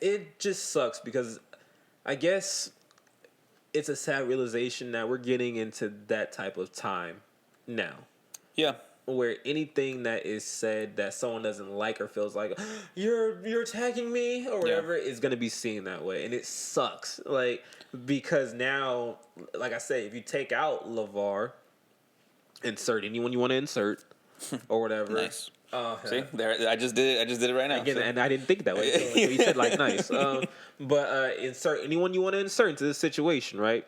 It just sucks because I guess it's a sad realization that we're getting into that type of time now. Yeah. Where anything that is said that someone doesn't like or feels like you're attacking me or whatever is gonna be seen that way, and it sucks. Like because now, like I said, if you take out LeVar, insert anyone you want to insert or whatever. Nice. See, there I just did it. I just did it right now. Again, and I didn't think that way. So you said like nice, but insert anyone you want to insert into this situation, right?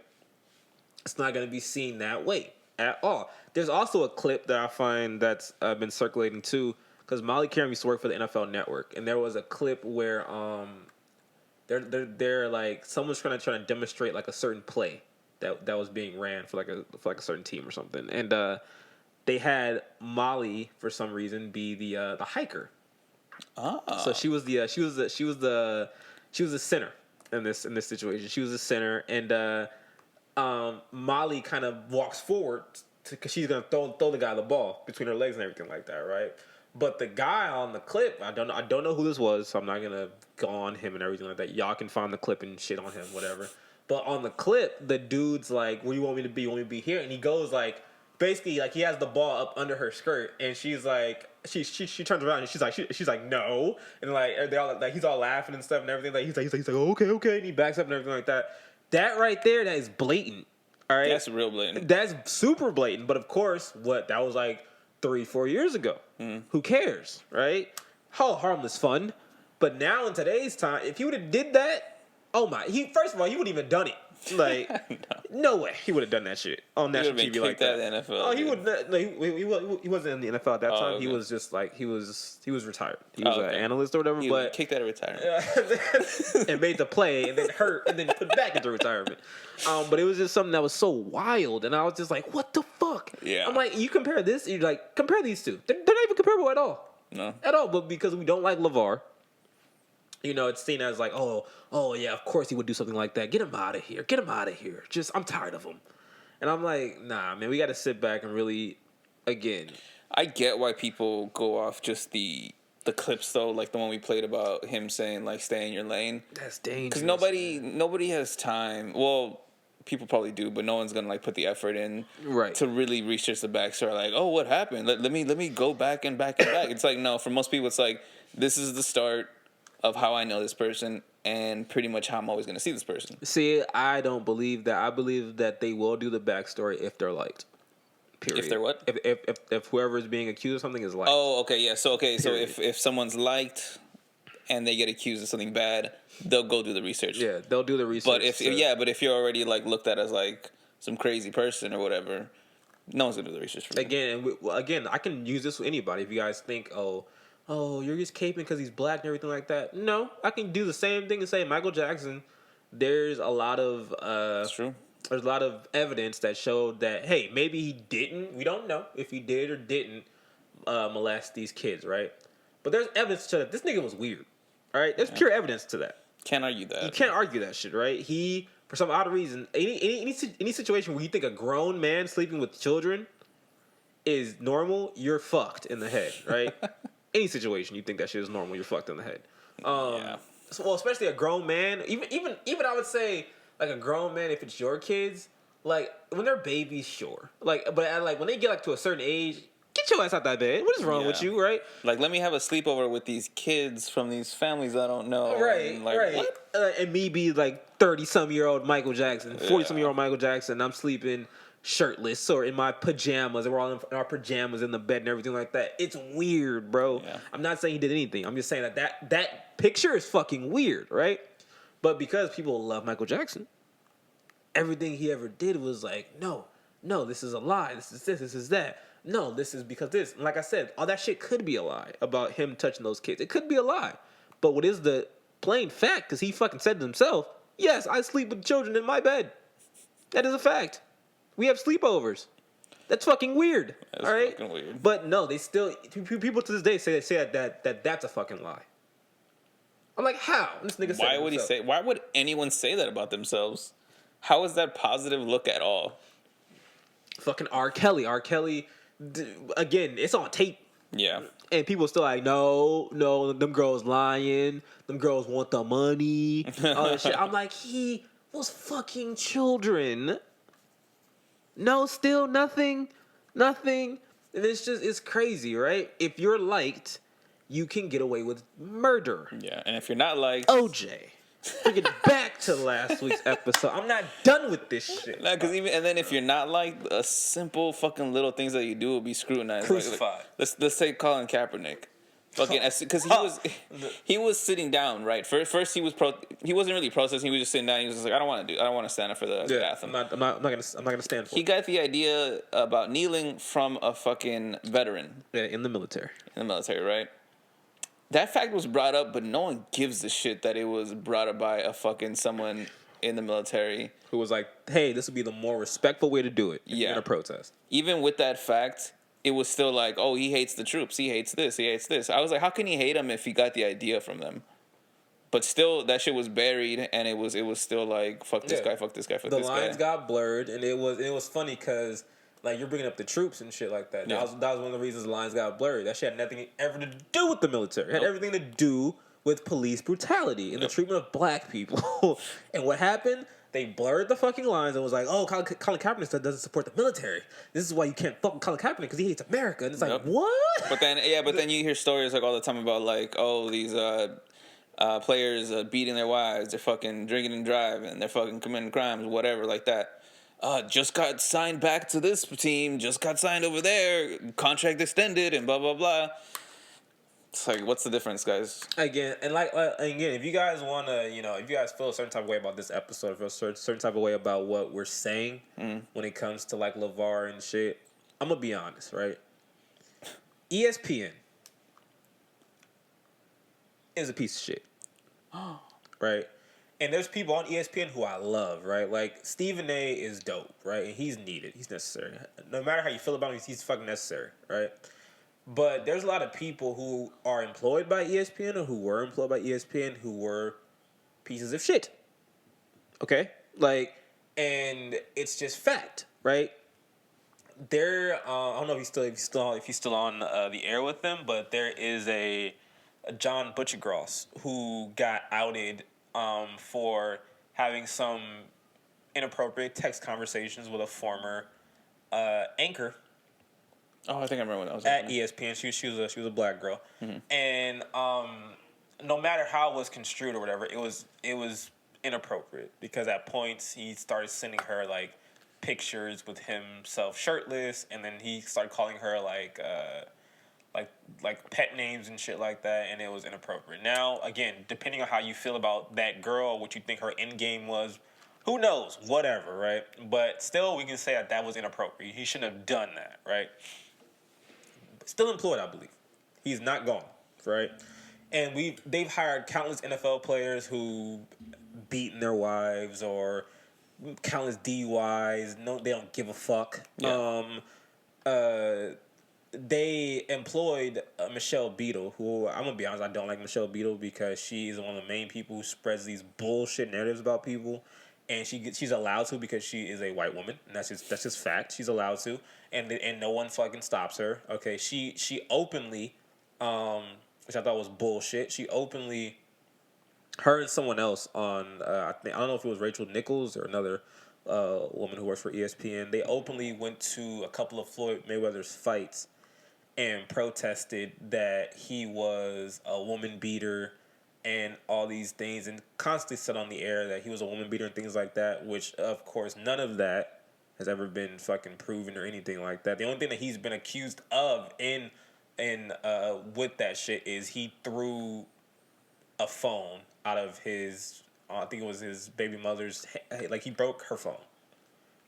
It's not going to be seen that way at all. There's also a clip that I find that's been circulating too, because Molly Karam used to work for the NFL Network, and there was a clip where they're like someone's trying to demonstrate like a certain play that was being ran for like a certain team or something, and they had Molly for some reason be the hiker. Oh. So she was the center in this situation. She was the center, and Molly kind of walks forward because she's gonna throw the guy the ball between her legs and everything like that, right? But the guy on the clip, I don't know who this was, so I'm not gonna go on him and everything like that. Y'all can find the clip and shit on him, whatever. But on the clip, the dude's like, "Where you want me to be? You want me to be here?" And he goes like, basically like he has the ball up under her skirt, and she's like, she turns around and she's like no, and like they all like he's all laughing and stuff and everything. Like he's like okay, and he backs up and everything like that. That right there, that is blatant. All right, That's real blatant. That's super blatant. But of course, that was like 3-4 years ago. Who cares, right? How harmless fun. But now in today's time, if he would have did that, first of all, he wouldn't even done it. Like, no way he would have done that shit on national TV like that. Out of the NFL, oh, he would not. Like, he wasn't in the NFL at that time. Okay. He was just like he was retired. He was an analyst or whatever. But kicked out of retirement and made the play and then hurt and then put back into retirement. But it was just something that was so wild, and I was just like, what the fuck? Yeah. I'm like, you compare this, you're like, compare these two. They're not even comparable at all. No. At all. But because we don't like LeVar, it's seen as like, oh yeah, of course he would do something like that. Get him out of here. Get him out of here. I'm tired of him. And I'm like, nah, man, we got to sit back and really, again. I get why people go off just the clips though, like the one we played about him saying like stay in your lane. That's dangerous. Because nobody has time. Well, people probably do, but no one's gonna like put the effort in to really research the backstory. Like, oh, what happened? Let me go back and back and back. It's like no, for most people, it's like this is the start of how I know this person and pretty much how I'm always going to see this person. See, I don't believe that. I believe that they will do the backstory if they're liked. Period. If they're what? If whoever is being accused of something is liked. Oh, okay, yeah. So if someone's liked and they get accused of something bad, they'll go do the research. Yeah, they'll do the research. But if you're already like looked at as like some crazy person or whatever, no one's gonna do the research for you. Again, I can use this with anybody. If you guys think, oh, you're just caping because he's black and everything like that. No, I can do the same thing and say Michael Jackson. There's a lot of That's true. There's a lot of evidence that showed that hey, maybe he didn't. We don't know if he did or didn't molest these kids, right? But there's evidence to that this nigga was weird. All right, there's pure evidence to that. Can't argue that. You can't argue that shit, right? He, for some odd reason, any situation where you think a grown man sleeping with children is normal, you're fucked in the head, right? Any situation you think that shit is normal, you're fucked in the head. Yeah. So, especially a grown man. Even I would say like a grown man if it's your kids. Like when they're babies, sure. But when they get like to a certain age, get your ass out that bed. What is wrong with you, right? Like let me have a sleepover with these kids from these families I don't know. Right, right. What? And me be like 30-some-year-old Michael Jackson, 40-some-year-old Michael Jackson. I'm sleeping shirtless or in my pajamas, and we're all in our pajamas in the bed and everything like that. It's weird, bro. Yeah. I'm not saying he did anything. I'm just saying that picture is fucking weird, right? But because people love Michael Jackson, everything he ever did was like, no, this is a lie. This is that. No, this is because this. And like I said, all that shit could be a lie about him touching those kids. It could be a lie. But what is the plain fact, because he fucking said to himself, yes, I sleep with children in my bed. That is a fact. We have sleepovers. That's fucking weird. That's all right? fucking weird. But no, they still, people to this day say that that's a fucking lie. I'm like, how? This nigga said why would anyone say that about themselves? How is that positive look at all? Fucking R. Kelly. R. Kelly, again, it's on tape. Yeah. And people still like, no, them girls lying. Them girls want the money. All that shit. I'm like, he was fucking children. No, still nothing. And it's crazy, right? If you're liked, you can get away with murder. Yeah, and if you're not liked... OJ. Bring it back to last week's episode. I'm not done with this shit. Nah, because and then if you're not liked, a simple fucking little things that you do will be scrutinized. Crucified. Let's say Colin Kaepernick. Fucking, because he was sitting down, right? First he wasn't really protesting. He was just sitting down. He was just like, I don't want to stand up for the anthem. I'm not gonna stand for it. He got the idea about kneeling from a fucking veteran. Yeah, in the military. Right? That fact was brought up, but no one gives a shit that it was brought up by a fucking someone in the military who was like, "Hey, this would be the more respectful way to do it if you're gonna protest." Even with that fact, it was still like, "Oh, he hates the troops. He hates this. He hates this." I was like, "How can he hate them if he got the idea from them?" But still, that shit was buried, and it was still like, "Fuck this guy. Fuck this guy. Fuck this guy." The lines got blurred, and it was funny because. Like, you're bringing up the troops and shit like that. That was one of the reasons the lines got blurred. That shit had nothing ever to do with the military. It had everything to do with police brutality and the treatment of black people. And what happened? They blurred the fucking lines and was like, oh, Colin Kaepernick doesn't support the military. This is why you can't fuck with Colin Kaepernick because he hates America. And it's like, what? But then you hear stories like all the time about like, oh, these players beating their wives, they're fucking drinking and driving, they're fucking committing crimes, whatever, like that. Just got signed back to this team, just got signed over there, contract extended, and blah, blah, blah. It's like, what's the difference, guys? Again, if you guys want to, if you guys feel a certain type of way about this episode, feel a certain type of way about what we're saying when it comes to, like, LeVar and shit, I'm going to be honest, right? ESPN is a piece of shit. Right? And there's people on ESPN who I love, right? Like, Stephen A. is dope, right? And he's needed. He's necessary. No matter how you feel about him, he's fucking necessary, right? But there's a lot of people who are employed by ESPN or who were employed by ESPN who were pieces of shit. Okay? Like, and it's just fact, right? I don't know if he's still on the air with them, but there is a John Butchergross who got outed for having some inappropriate text conversations with a former anchor. Oh, I think I remember when that was at ESPN. She was a black girl, and no matter how it was construed or whatever, it was inappropriate because at points he started sending her like pictures with himself shirtless, and then he started calling her like pet names and shit like that, and it was inappropriate. Now, again, depending on how you feel about that girl, what you think her end game was, who knows? Whatever, right? But still, we can say that was inappropriate. He shouldn't have done that, right? Still employed, I believe. He's not gone, right? And they've hired countless NFL players who beaten their wives or countless DUIs. No, they don't give a fuck. Yeah. They employed Michelle Beadle, who I'm gonna be honest, I don't like Michelle Beadle because she is one of the main people who spreads these bullshit narratives about people, and she's allowed to because she is a white woman, and that's just fact. She's allowed to, and no one fucking stops her. Okay, she openly, which I thought was bullshit. She openly, her and someone else on I don't know if it was Rachel Nichols or another woman who works for ESPN. They openly went to a couple of Floyd Mayweather's fights and protested that he was a woman beater and all these things, and constantly said on the air that he was a woman beater and things like that, which, of course, none of that has ever been fucking proven or anything like that. The only thing that he's been accused of with that shit is he threw a phone out of his, I think it was his baby mother's, like he broke her phone.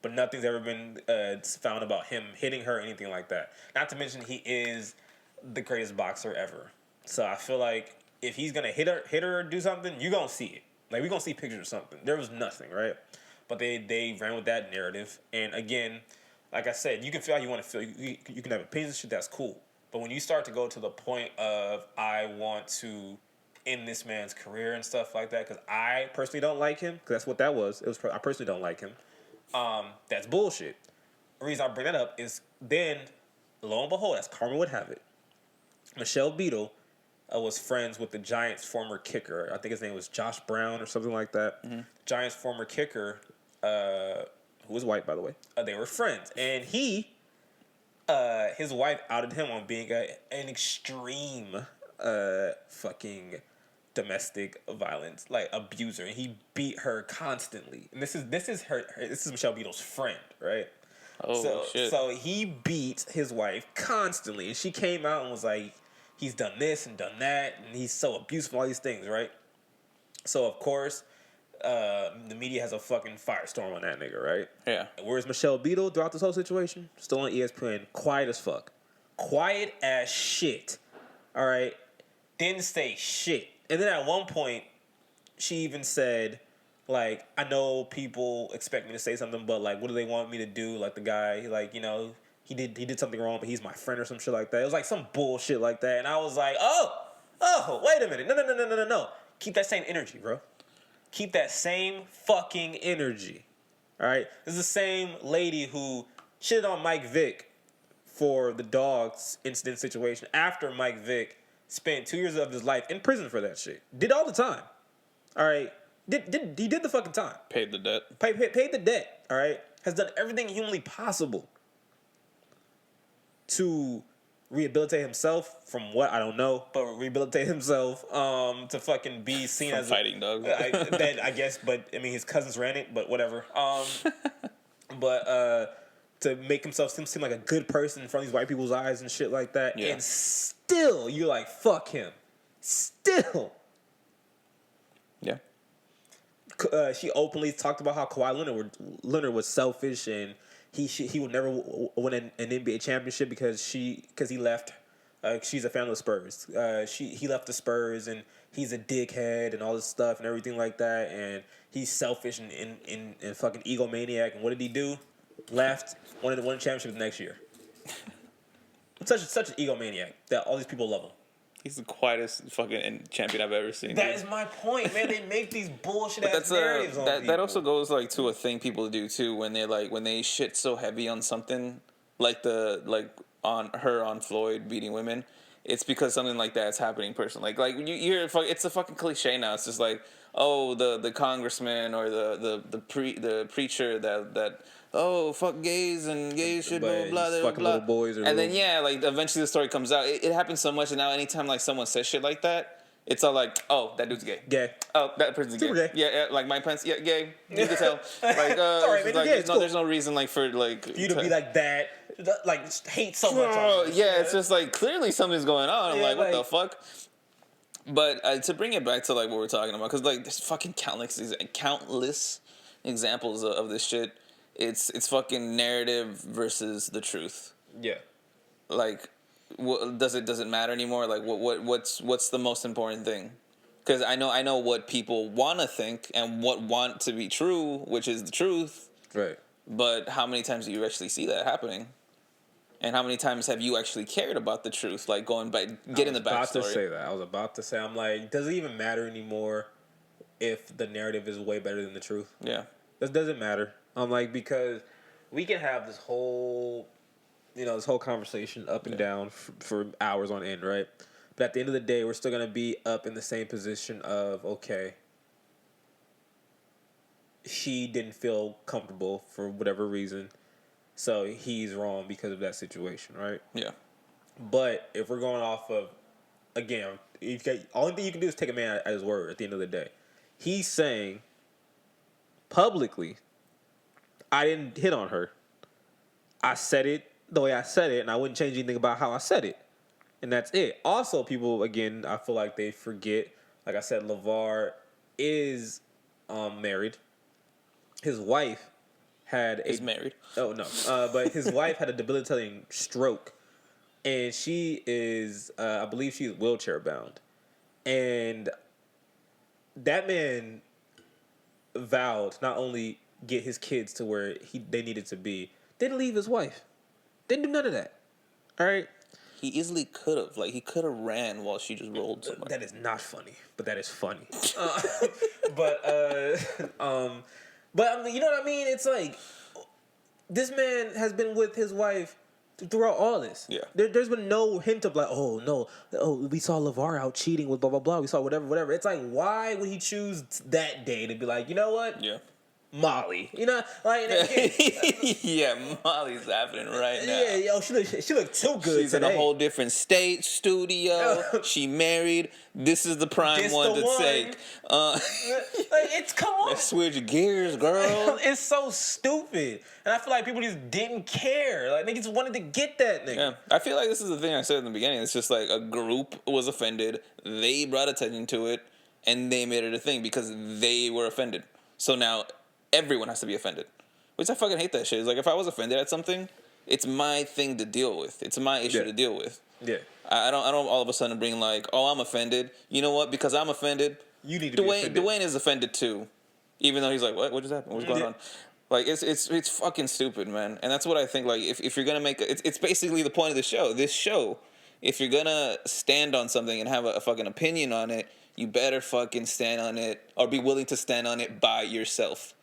But nothing's ever been found about him hitting her or anything like that. Not to mention he is the greatest boxer ever. So I feel like if he's gonna hit her or do something, you gonna see it. Like we gonna see pictures or something. There was nothing, right? But they ran with that narrative. And again, like I said, you can feel how you want to feel. You can have opinions and shit. That's cool. But when you start to go to the point of I want to end this man's career and stuff like that, because I personally don't like him, because that's what that was. I personally don't like him. That's bullshit. The reason I bring that up is then, lo and behold, as karma would have it, Michelle Beadle was friends with the Giants' former kicker. I think his name was Josh Brown or something like that. Mm-hmm. Giants' former kicker, who was white, by the way. They were friends. And his wife outed him on being an extreme fucking domestic violence, like, abuser. And he beat her constantly. And this is Michelle Beadle's friend, right? Oh, shit. So he beat his wife constantly. And she came out and was like, he's done this and done that, and he's so abusive, all these things, right? So, of course, the media has a fucking firestorm on that nigga, right? Yeah. Where's Michelle Beadle throughout this whole situation? Still on ESPN, quiet as fuck. Quiet as shit. All right? Didn't say shit. And then at one point, she even said, like, I know people expect me to say something, but, like, what do they want me to do? Like, the guy, like, you know, he did something wrong, but he's my friend or some shit like that. It was like some bullshit like that. And I was like, oh, wait a minute. No. Keep that same energy, bro. Keep that same fucking energy. All right? This is the same lady who shitted on Mike Vick for the dogs incident situation after Mike Vick spent 2 years of his life in prison for that shit. Did all the time. All right? He did the fucking time. Paid the debt. Paid the debt, all right? Has done everything humanly possible to rehabilitate himself from what I don't know, but rehabilitate himself to fucking be seen from as fighting dogs. I guess, but I mean his cousins ran it, but whatever. But to make himself seem like a good person in front of these white people's eyes and shit like that, and still you're like, fuck him. Still. Yeah. She openly talked about how Kawhi Leonard was selfish and he would never win an NBA championship because he left. She's a fan of the Spurs. He left the Spurs and he's a dickhead and all this stuff and everything like that, and he's selfish and fucking egomaniac. And what did he do? Left. Won a championship the next year. Such an egomaniac that all these people love him. He's the quietest fucking champion I've ever seen. That is my point, man. They make these bullshit ass narratives on people. That also goes like to a thing people do too when they shit so heavy on something like on Floyd beating women. It's because something like that's happening personally. Like you hear it's a fucking cliche now. It's just like, oh, the congressman or the preacher that oh, fuck gays and gays should blah blah blah fucking little boys. And then like eventually the story comes out. It happens so much, and now anytime like someone says shit like that, it's all like, oh, that dude's gay. Gay. Oh, that person's gay. Yeah, like Mike Pence. Yeah, gay. You can tell. Like, sorry, man, like, cool. there's no reason like for like you to be like that. Like hate so much. Yeah, it's just like clearly something's going on. I'm like, what the fuck? But to bring it back to like what we're talking about, because like there's fucking countless examples of this shit. It's fucking narrative versus the truth. Yeah. Like, does it matter anymore? Like, what's the most important thing? Because I know what people want to think and what want to be true, which is the truth. Right. But how many times do you actually see that happening? And how many times have you actually cared about the truth? Like getting the backstory. I was about to say, I'm like, does it even matter anymore if the narrative is way better than the truth? Yeah. It doesn't matter. I'm like, because we can have this whole conversation up and down for hours on end, right? But at the end of the day, we're still going to be up in the same position of, okay, she didn't feel comfortable for whatever reason, so he's wrong because of that situation, right? Yeah. But if we're going off of, again, only thing you can do is take a man at his word at the end of the day. He's saying publicly, I didn't hit on her. I said it the way I said it, and I wouldn't change anything about how I said it. And that's it. Also, people, again, I feel like they forget, like I said, LeVar is married. His wife is married. Oh, no. But his wife had a debilitating stroke. And she is, I believe she's wheelchair bound. And that man vowed not only get his kids to where they needed to be, didn't leave his wife. Didn't do none of that. All right? He easily could have. Like, he could have ran while she just rolled somewhere. That is not funny, but that is funny. But you know what I mean? It's like, this man has been with his wife throughout all this. Yeah. There's been no hint of like, oh no, we saw LeVar out cheating with blah blah blah. We saw whatever. It's like, why would he choose that day to be like, you know what? Yeah. Molly, like yeah, Molly's happening right now. Yeah, yo, she looked too good. She's today. in a whole different state, studio. She married. This is the prime This one the to one. take. It's come on. Let's switch gears, girl. It's so stupid, and I feel like people just didn't care. Like niggas wanted to get that nigga. Yeah, I feel like this is the thing I said in the beginning. It's just like a group was offended. They brought attention to it, and they made it a thing because they were offended. So now everyone has to be offended, which I fucking hate that shit. It's like if I was offended at something, it's my thing to deal with. It's my issue to deal with. Yeah. I don't all of a sudden bring like, oh, I'm offended. You know what? Because I'm offended. You need to be offended. Dwayne is offended too, even though he's like, what just happened? What's going on? Like it's fucking stupid, man. And that's what I think. Like if you're gonna make it's basically the point of the show. This show, if you're gonna stand on something and have a fucking opinion on it, you better fucking stand on it or be willing to stand on it by yourself.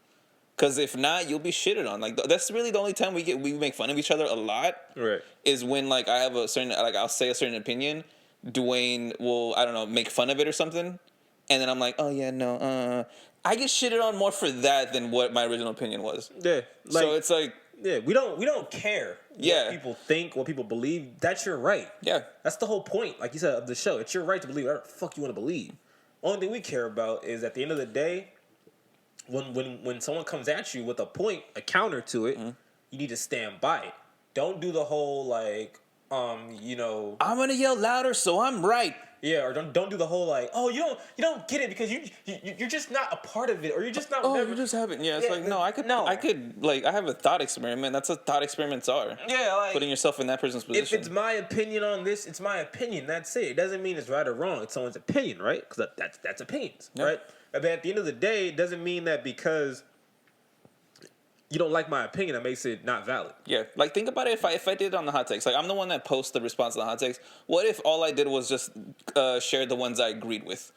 Because if not, you'll be shitted on. Like that's really the only time we make fun of each other a lot. Right. Is when like I have a certain like I'll say a certain opinion, Dwayne will I don't know make fun of it or something, and then I'm like, oh yeah no, I get shitted on more for that than what my original opinion was. Yeah. So it's like we don't care. Yeah. What people think, what people believe. That's your right. Yeah. That's the whole point, like you said, of the show. It's your right to believe whatever the fuck you want to believe. Only thing we care about is at the end of the day. When someone comes at you with a point, a counter to it, you need to stand by it. Don't do the whole like, I'm gonna yell louder, so I'm right. Yeah, or don't do the whole like, oh, you don't get it because you're just not a part of it, or you're just not. Oh, you just haven't. Yeah, it's like no, I could like I have a thought experiment. That's what thought experiments are. Yeah, like putting yourself in that person's position. If it's my opinion on this, it's my opinion. That's it. It doesn't mean it's right or wrong. It's someone's opinion, right? Because that's opinions, right? But at the end of the day, it doesn't mean that because you don't like my opinion, that makes it not valid. Yeah, like think about it. If I did it on the hot takes, like I'm the one that posts the response to the hot takes. What if all I did was just share the ones I agreed with?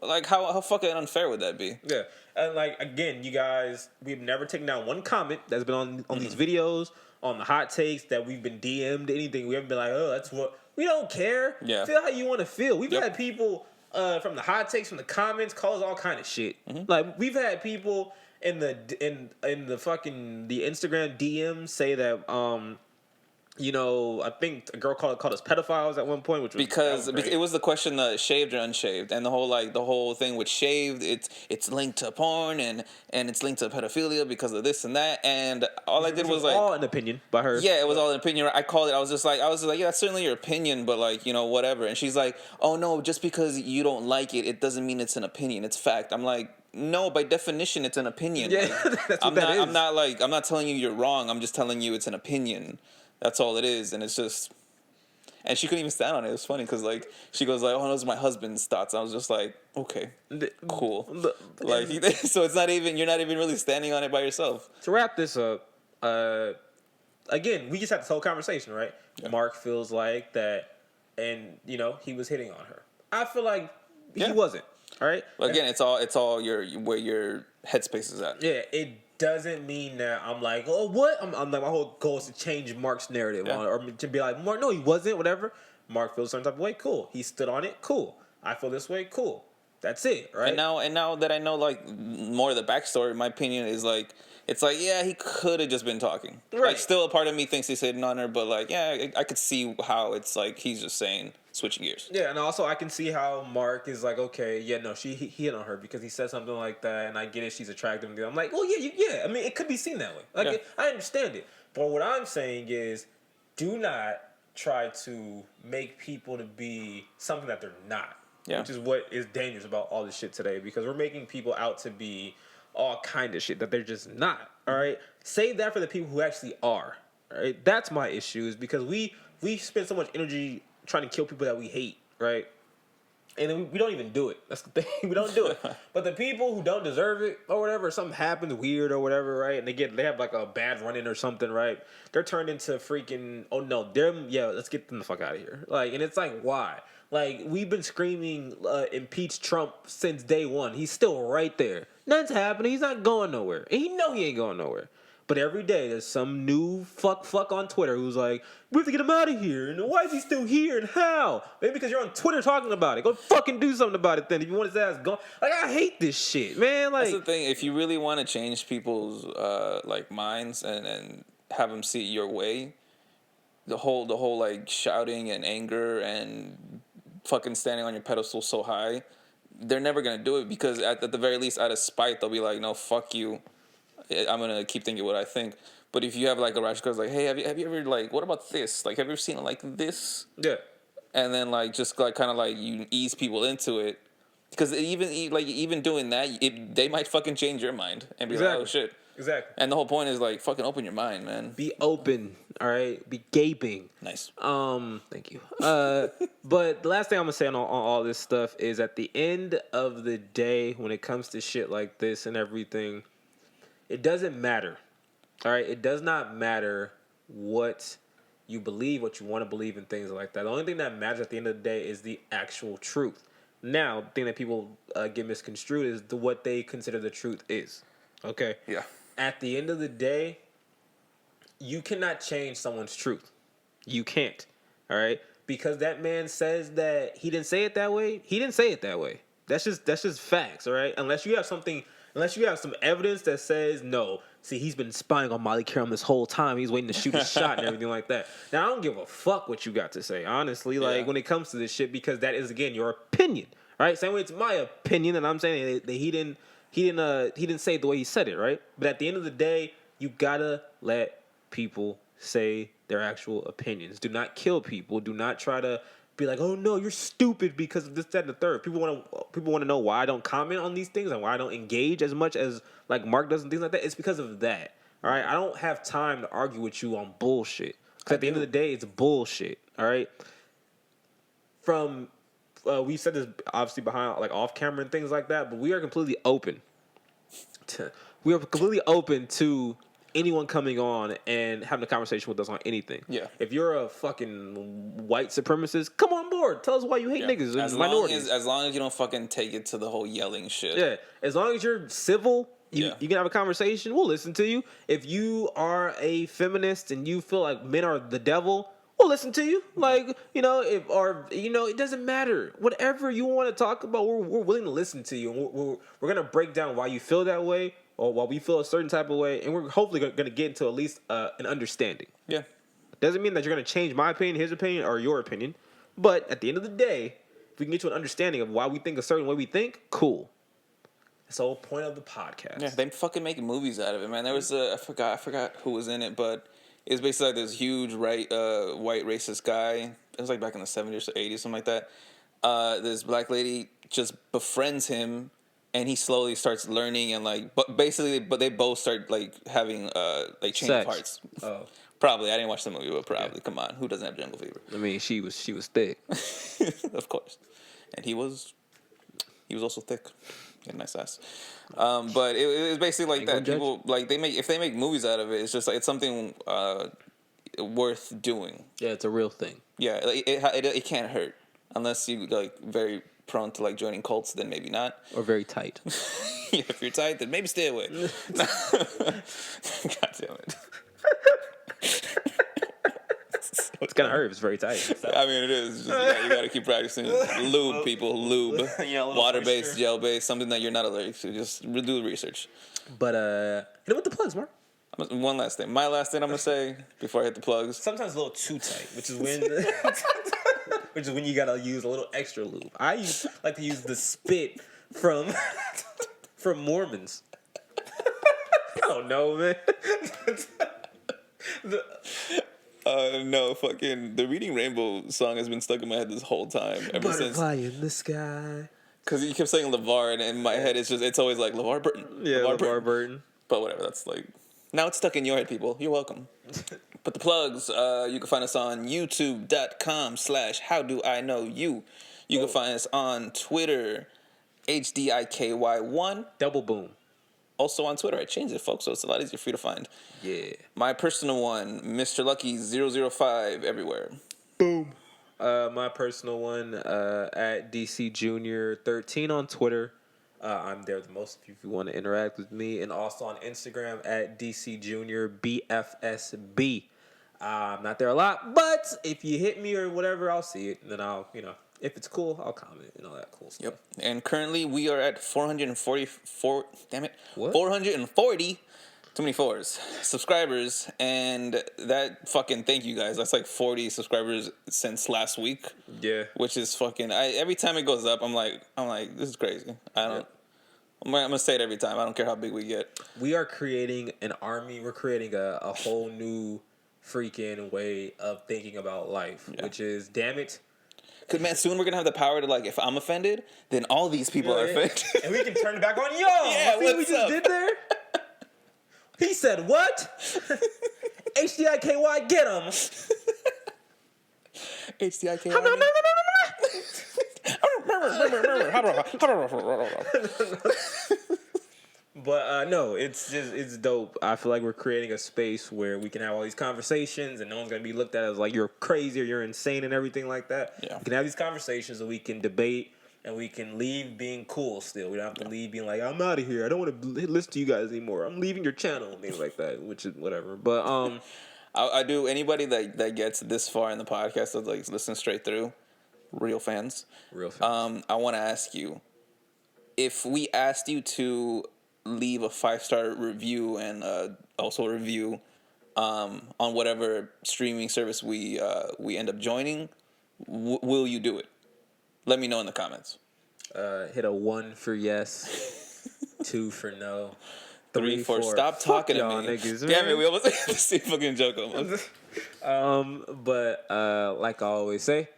Like how fucking unfair would that be? Yeah, and like again, you guys, we've never taken down one comment that's been on these videos, on the hot takes that we've been DM'd, anything. We haven't been like, oh, that's what we don't care. Yeah, feel how you want to feel. We've had people. From the hot takes, from the comments, call us all kind of shit. Like we've had people in the fucking the Instagram DMs say that I think a girl called us pedophiles at one point, which was because it was the question shaved or unshaved, and the whole thing with shaved, it's linked to porn and it's linked to pedophilia because of this and that, and all I did was like all an opinion by her. Yeah, it was all an opinion. I called it. I was just like, yeah, that's certainly your opinion, but like whatever. And she's like, oh no, just because you don't like it, it doesn't mean it's an opinion. It's fact. I'm like, no, by definition, it's an opinion. Yeah, like, that's what is. I'm not telling you you're wrong. I'm just telling you it's an opinion. That's all it is, and it's just, and she couldn't even stand on it. It was funny because like she goes like, "Oh, those are my husband's thoughts." I was just like, "Okay, cool." Like, so it's not even you're not even really standing on it by yourself. To wrap this up, again, we just had this whole conversation, right? Yeah. Mark feels like that, and he was hitting on her. I feel like he wasn't. All right. But again, it's all where your headspace is at. Yeah, it doesn't mean that I'm like, oh, what? I'm like, my whole goal is to change Mark's narrative or to be like, Mark, no, he wasn't, whatever. Mark feels a certain type of way, cool. He stood on it, cool. I feel this way, cool. That's it, right? And now that I know like more of the backstory, my opinion is like, it's like, yeah, he could have just been talking. Right. Like, still a part of me thinks he's hitting on her, but like, yeah, I could see how it's like he's just saying switching gears. Yeah, and also I can see how Mark is like, okay, yeah, no, he hit on her because he said something like that, and I get it, she's attractive. And I'm like, well, yeah. I mean, it could be seen that way. Like, I understand it. But what I'm saying is, do not try to make people to be something that they're not. Yeah. Which is what is dangerous about all this shit today, because we're making people out to be all kind of shit that they're just not. All right, save that for the people who actually are. All right, that's my issue, is because we spend so much energy trying to kill people that we hate, right? And then we don't even do it. That's the thing. We don't do it. But the people who don't deserve it or whatever, something happens weird or whatever, right? And they have like a bad run-in or something, right? They're turned into freaking, oh no, let's get them the fuck out of here. Like, and it's like, why? Like, we've been screaming impeach Trump since day one. He's still right there. Nothing's happening. He's not going nowhere. And he ain't going nowhere. But every day there's some new fuck on Twitter who's like, we have to get him out of here. And why is he still here? And how? Maybe because you're on Twitter talking about it. Go fucking do something about it then. If you want his ass gone. Like, I hate this shit, man. Like, that's the thing. If you really want to change people's like minds and have them see it your way, the whole like shouting and anger and fucking standing on your pedestal so high, they're never gonna do it because at the very least, out of spite, they'll be like, no, fuck you. I'm gonna keep thinking what I think. But if you have like a rash card, like, hey, have you ever like, what about this? Like, have you ever seen it like this? Yeah. And then like just like kind of like you ease people into it, because even doing that, they might fucking change your mind and be like, oh shit. Exactly. And the whole point is like fucking open your mind, man. Be open, all right? Be gaping. Nice. Thank you. But the last thing I'm gonna say on all this stuff is at the end of the day, when it comes to shit like this and everything, it doesn't matter. All right? It does not matter what you believe, what you want to believe, and things like that. The only thing that matters at the end of the day is the actual truth. Now, the thing that people get misconstrued is what they consider the truth is. Okay? Yeah. At the end of the day, you cannot change someone's truth. You can't. All right? Because that man says that he didn't say it that way. He didn't say it that way. That's just facts, all right? Unless you have some evidence that says, no, see, he's been spying on Molly Karam this whole time. He's waiting to shoot a shot and everything like that. Now, I don't give a fuck what you got to say, honestly, like, when it comes to this shit, because that is, again, your opinion, right? Same way it's my opinion, and I'm saying that he didn't say it the way he said it, right? But at the end of the day, you gotta let people say their actual opinions. Do not kill people. Do not try to be like, oh no, you're stupid because of this, that, and the third. People want to know why I don't comment on these things and why I don't engage as much as like Mark does and things like that. It's because of that. All right, I don't have time to argue with you on bullshit. Because at the end of the day, it's bullshit. All right. We said this obviously behind like off camera and things like that, but we are completely open. We are completely open to anyone coming on and having a conversation with us on anything. Yeah. If you're a fucking white supremacist, come on board. Tell us why you hate niggas and minorities. As long as you don't fucking take it to the whole yelling shit. Yeah. As long as you're civil, you can have a conversation. We'll listen to you. If you are a feminist and you feel like men are the devil, we'll listen to you. Like, it doesn't matter. Whatever you want to talk about, we're willing to listen to you. And we're going to break down why you feel that way or why we feel a certain type of way. And we're hopefully going to get into at least an understanding. Yeah. Doesn't mean that you're going to change my opinion, his opinion, or your opinion. But at the end of the day, if we can get to an understanding of why we think a certain way we think, cool. That's the whole point of the podcast. Yeah, they fucking make movies out of it, man. There was I forgot who was in it, but it was basically like this huge white racist guy. It was like back in the 70s or 80s, something like that. This black lady just befriends him, and he slowly starts learning and but they both start like having like change of hearts. Oh, probably. I didn't watch the movie, but probably. Yeah. Come on, who doesn't have jungle fever? I mean, she was thick, of course, and he was also thick. He had a nice ass. But it was basically like that. People if they make movies out of it, it's just like it's something worth doing. Yeah, it's a real thing. Yeah, it can't hurt unless you like very prone to like joining cults. Then maybe not. Or very tight. Yeah, if you're tight, then maybe stay away. God damn it. It's gonna hurt if it's very tight. So. I mean, it is. Just, you gotta keep practicing. Lube, people. Lube. Water-based, gel-based, something that you're not allergic to. Just do the research. But, hit it with the plugs, Mark. One last thing. My last thing I'm gonna say before I hit the plugs. Sometimes a little too tight, which is when you gotta use a little extra lube. I like to use the spit from Mormons. I don't know, man. No, fucking the Reading Rainbow song has been stuck in my head this whole time ever since. Butterfly in the sky. Because you kept saying LeVar, and in my head it's always like LeVar Burton. Yeah, LeVar Burton. But whatever, that's like now it's stuck in your head, people. You're welcome. But the plugs, you can find us on youtube.com/howdoiknowyou. You can find us on Twitter, HDIKY1. Double boom. Also on Twitter, I changed it, folks, so it's a lot easier for you to find. Yeah. My personal one, Mr. Lucky 005 everywhere. Boom. My personal one, at DC Junior 13 on Twitter. I'm there the most if you want to interact with me, and also on Instagram at DC Junior BFSB. I'm not there a lot, but if you hit me or whatever, I'll see it, and then I'll, if it's cool, I'll comment and all that cool stuff. Yep. And currently we are at 444. Damn it. What? 440. Too many fours. Subscribers, and that fucking thank you guys. That's like 40 subscribers since last week. Yeah. Which is fucking. Every time it goes up, I'm like, this is crazy. I don't. I'm gonna say it every time. I don't care how big we get. We are creating an army. We're creating a whole new freaking way of thinking about life, which is, damn it. Because, man, soon we're going to have the power to, like, if I'm offended, then all these people are offended. And we can turn it back on. Yo, yeah, see what we just did there? He said, what? HDIKY, get him. HDIKY. But no, it's dope. I feel like we're creating a space where we can have all these conversations, and no one's gonna be looked at as like you're crazy or you're insane and everything like that. Yeah. We can have these conversations, and we can debate, and we can leave being cool. Still, we don't have to leave being like, I'm out of here. I don't want to listen to you guys anymore. I'm leaving your channel and things like that, which is whatever. But I do. Anybody that gets this far in the podcast, that like listen straight through, real fans. I want to ask you, if we asked you to leave a 5-star review and also a review on whatever streaming service we end up joining, will you do it? Let me know in the comments. Hit a 1 for yes, 2 for no, 3 for stop talking to me. Niggas, damn it, we almost had the same fucking joke almost. But like I always say,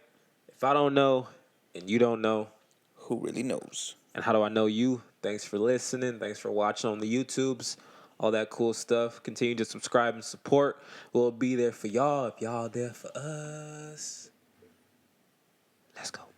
if I don't know and you don't know, who really knows? And how do I know you? Thanks for listening. Thanks for watching on the YouTubes. All that cool stuff. Continue to subscribe and support. We'll be there for y'all if y'all there for us. Let's go.